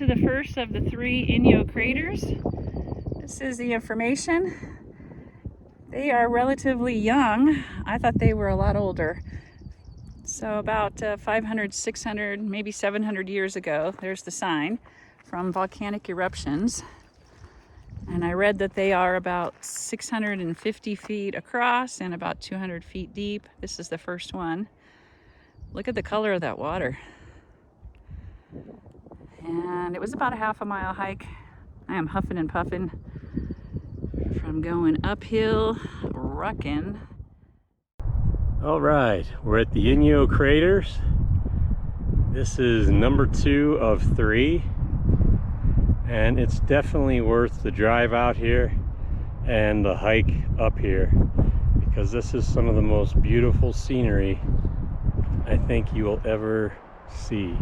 to the first of the 3 Inyo craters. This is the information. They are relatively young. I thought they were a lot older. So about 500, 600, maybe 700 years ago, there's the sign, from volcanic eruptions. And I read that they are about 650 feet across and about 200 feet deep. This is the first one. Look at the color of that water. And it was about a half-a-mile hike. I am huffing and puffing from going uphill, rucking. All right, we're at the Inyo Craters. This is number 2 of 3. And it's definitely worth the drive out here and the hike up here, because this is some of the most beautiful scenery I think you will ever see.